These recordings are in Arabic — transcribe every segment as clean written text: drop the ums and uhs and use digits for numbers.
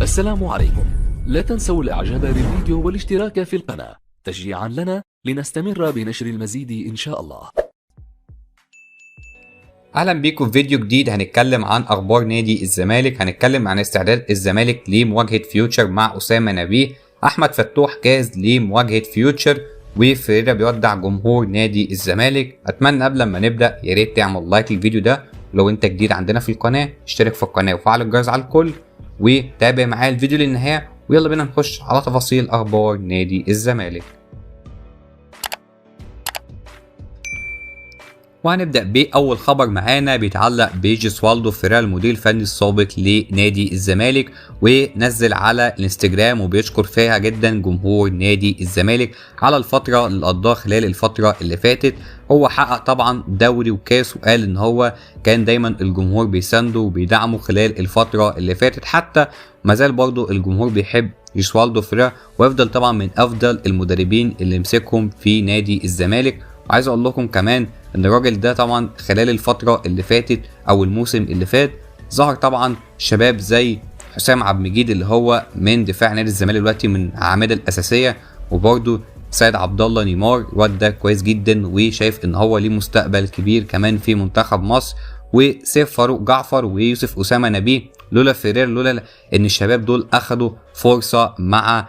السلام عليكم. لا تنسوا الاعجاب بالفيديو والاشتراك في القناة تشجيعا لنا لنستمر بنشر المزيد ان شاء الله. اهلا بيكم في فيديو جديد هنتكلم عن اخبار نادي الزمالك. هنتكلم عن استعداد الزمالك لمواجهة فيوتشر مع اسامة نبيه. احمد فتوح جاهز لمواجهة فيوتشر، وفريرا بيودع جمهور نادي الزمالك. اتمنى قبل ما نبدا يا ريت تعمل لايك للفيديو ده، ولو انت جديد عندنا في القناه اشترك في القناه وفعل الجرس على الكل وتابع معايا الفيديو للنهايه. ويلا بينا نخش على تفاصيل اخبار نادي الزمالك. وهنبدأ بأول خبر معانا بيتعلق بجيسوالدو فيريرا المدير الفني السابق لنادي الزمالك، ونزل على الانستجرام وبيشكر فيها جدا جمهور نادي الزمالك على الفترة اللي قضاها خلال الفترة اللي فاتت. هو حقق طبعا دوري وكاس، وقال ان هو كان دايما الجمهور بيسانده وبيدعمه خلال الفترة اللي فاتت، حتى مازال برضو الجمهور بيحب جيسوالدو فيريرا، ويفضل طبعا من افضل المدربين اللي مسكهم في نادي الزمالك. وعايز اقول لكم كمان ان الراجل ده طبعا خلال الفترة اللي فاتت او الموسم اللي فات ظهر طبعا شباب زي حسام عبد المجيد اللي هو من دفاع نادي الزمالك دلوقتي من اعمده الاساسية، وبرده سيد عبد الله نيمار. الواد ده كويس جدا وشايف ان هو ليه مستقبل كبير كمان في منتخب مصر. وسيف فاروق جعفر ويوسف اسامة نبيه، لولا فيريرا، لولا ان الشباب دول اخدوا فرصة مع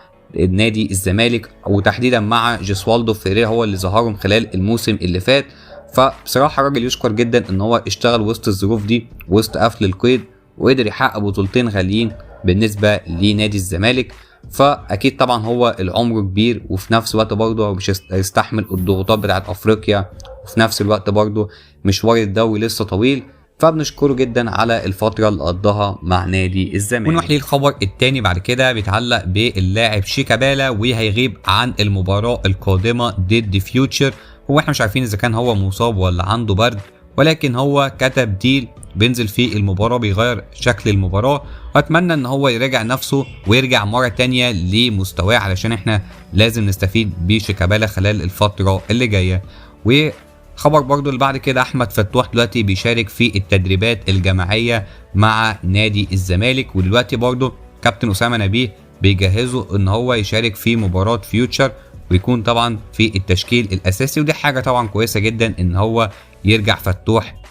نادي الزمالك وتحديدا مع جيسوالدو فيريرا هو اللي ظهرهم خلال الموسم اللي فات. فبصراحه الراجل يشكر جدا ان هو اشتغل وسط الظروف دي وسط قفل القيد، وقدر يحقق بطولتين غاليين بالنسبه لنادي الزمالك. فاكيد طبعا هو العمر كبير، وفي نفس الوقت برضه مش هيستحمل الضغوطات بتاعت افريقيا، وفي نفس الوقت برضه مشوار الدوري لسه طويل. فبنشكره جدا على الفتره اللي قضاها مع نادي الزمالك. ونروح للخبر الثاني بعد كده بيتعلق باللاعب شيكابالا، وهيغيب عن المباراه القادمه ضد فيوتشر. هو احنا مش عارفين اذا كان هو مصاب ولا عنده برد، ولكن هو كتب ديل بينزل في المباراه بيغير شكل المباراه، واتمنى ان هو يراجع نفسه ويرجع مره تانية لمستواه علشان احنا لازم نستفيد بشيكابالا خلال الفتره اللي جايه. وخبر برضو اللي بعد كده احمد فتوح دلوقتي بيشارك في التدريبات الجماعيه مع نادي الزمالك، ودلوقتي برضو كابتن اسامه نبيه بيجهزه ان هو يشارك في مباراه فيوتشر ويكون طبعا في التشكيل الاساسي. ودي حاجه طبعا كويسه جدا ان هو يرجع فتوح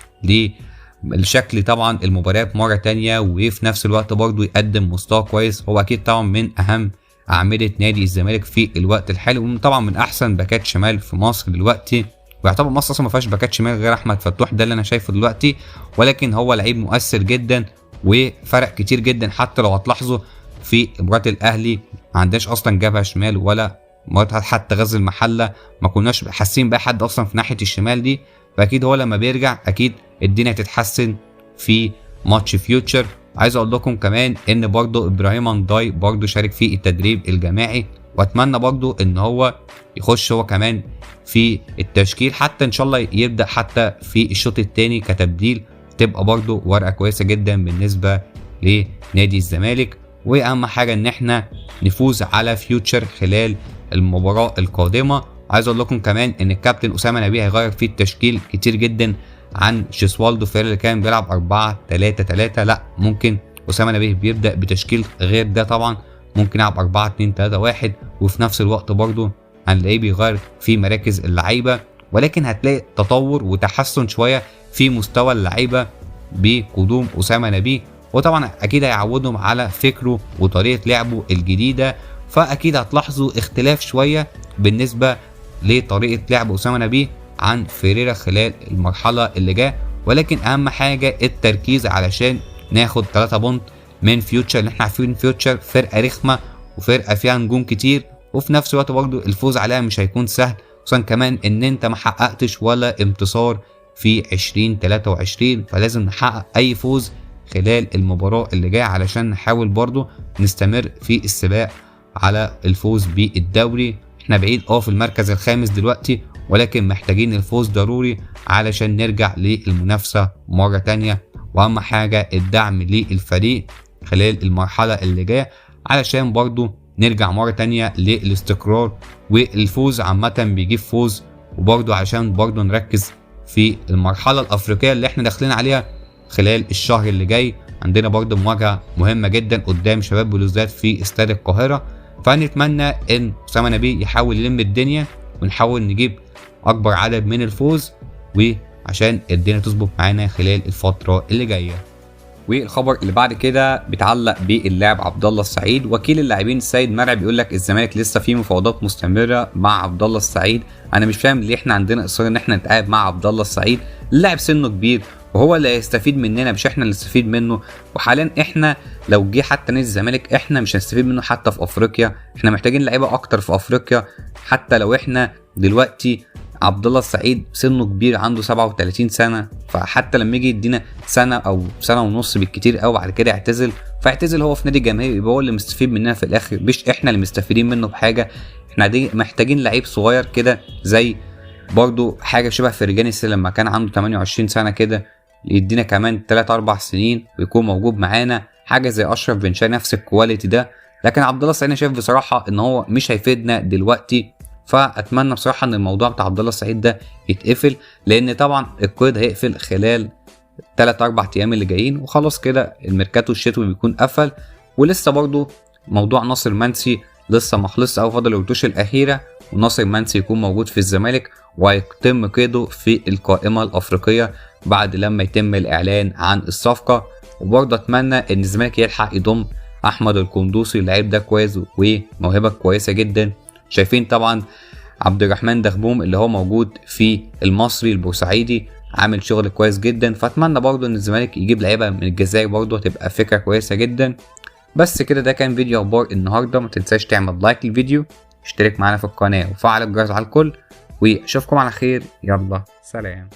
للشكل طبعا المباريات مره تانية، وفي نفس الوقت برضه يقدم مستوى كويس. هو اكيد طبعا من اهم اعمده نادي الزمالك في الوقت الحالي، وطبعا من احسن باكات شمال في مصر دلوقتي، ويعتبر مصر اصلا ما فيهاش باكات شمال غير احمد فتوح، ده اللي انا شايفه دلوقتي. ولكن هو لعيب مؤثر جدا وفرق كتير جدا. حتى لو هتلاحظوا في مباراه الاهلي ما عندناش اصلا جبهه شمال، ولا حتى غزل المحله ما كناش حاسين بقى حد اصلا في ناحيه الشمال دي. فاكيد هو لما بيرجع اكيد الدنيا هتتحسن في ماتش فيوتشر. عايز اقول لكم كمان ان برضو ابراهيم انداي برضو شارك في التدريب الجماعي، واتمنى برضو ان هو يخش هو كمان في التشكيل، حتى ان شاء الله يبدا حتى في الشوط الثاني كتبديل، تبقى برضو ورقه كويسه جدا بالنسبه لنادي الزمالك. واهم حاجه ان احنا نفوز على فيوتشر خلال المباراه القادمه. عايز اقول لكم كمان ان الكابتن اسامه نبيه هيغير في التشكيل كتير جدا عن جيسوالدو فيريرا اللي كان بيلعب 4-3-3. لا، ممكن اسامه نبيه بيبدا بتشكيل غير ده طبعا، ممكن يلعب 4-2-3-1، وفي نفس الوقت برضه هنلاقيه بيغير في مراكز اللعيبه. ولكن هتلاقي تطور وتحسن شويه في مستوى اللعيبه بقدوم اسامه نبيه، وطبعا اكيد هيعودهم على فكره وطريقه لعبه الجديده. فاكيد هتلاحظوا اختلاف شويه بالنسبه لطريقه لعب اسامه نبيه عن فيريرا خلال المرحله اللي جايه. ولكن اهم حاجه التركيز علشان ناخد 3 بونت من فيوتشر، اللي احنا عارفين فيوتشر فرقه رخمه وفرقه فيها نجوم كتير، وفي نفس الوقت برضو الفوز عليها مش هيكون سهل، خصوصا كمان ان انت ما حققتش ولا انتصار في 2023. فلازم نحقق اي فوز خلال المباراه اللي جايه علشان نحاول برضو نستمر في السباق على الفوز بالدوري. احنا بعيد في المركز الخامس دلوقتي، ولكن محتاجين الفوز ضروري علشان نرجع للمنافسة مرة تانية. واهم حاجة الدعم للفريق خلال المرحلة اللي جاية علشان برضو نرجع مرة تانية للاستقرار، والفوز عامة بيجيب فوز. وبرضو عشان برضو نركز في المرحلة الافريقية اللي احنا داخلين عليها خلال الشهر اللي جاي، عندنا برضه مواجهه مهمه جدا قدام شباب بلوزداد في استاد القاهره، فنتمنى ان اسامه نبيه يحاول يلم الدنيا ونحاول نجيب اكبر عدد من الفوز، وعشان الدنيا تظبط معانا خلال الفتره اللي جايه. والخبر اللي بعد كده بيتعلق باللاعب عبد الله السعيد. وكيل اللاعبين السيد مرعي بيقول لك الزمالك لسه في مفاوضات مستمره مع عبد الله السعيد. انا مش فاهم ليه احنا عندنا اصرار ان احنا نتقابل مع عبد الله السعيد، اللاعب سنه كبير وهو اللي هيستفيد مننا مش احنا اللي نستفيد منه. وحاليا احنا لو جه حتى نادي الزمالك احنا مش هنستفيد منه حتى في افريقيا، احنا محتاجين لعيبه اكتر في افريقيا. حتى لو احنا دلوقتي عبد الله السعيد سنه كبير عنده 37 سنه، فحتى لما يجي يدينا سنه او سنه ونص بالكتير قوي بعد كده يعتزل، فيعتزل هو في نادي جماهيري يبقى هو اللي مستفيد مننا في الاخر، مش احنا اللي مستفيدين منه بحاجه. احنا دي محتاجين لعيب صغير كده زي برضو حاجه شبه فرجاني لما كان عنده 28 سنه كده، يدينا كمان 3-4 سنين ويكون موجود معانا. حاجه زي اشرف بن شرقي نفس الكواليتي ده. لكن عبد الله السعيد شايف بصراحه ان هو مش هيفيدنا دلوقتي، فاتمنى بصراحه ان الموضوع بتاع عبد الله السعيد ده يتقفل، لان طبعا القيد هيقفل خلال 3-4 ايام اللي جايين وخلاص كده الميركاتو الشتوي بيكون قفل. ولسه برضو موضوع ناصر منسي لسه ما خلصش او فاضل الرتوش الاخيره، وناصر منسي يكون موجود في الزمالك وهيتم قيده في القائمه الافريقيه بعد لما يتم الاعلان عن الصفقه. وبرضه اتمنى ان الزمالك يلحق يضم احمد القندوسي، اللعيب ده كويس وموهبه كويسه جدا. شايفين طبعا عبد الرحمن دغبوم اللي هو موجود في المصري البورسعيدي عامل شغل كويس جدا، فاتمنى برضه ان الزمالك يجيب لعيبه من الجزائر برضه هتبقى فكره كويسه جدا. بس كده ده كان فيديو اخبار النهارده، ما تنساش تعمل لايك للفيديو، اشترك معانا في القناه وفعل الجرس على الكل، واشوفكم على خير. يلا سلام.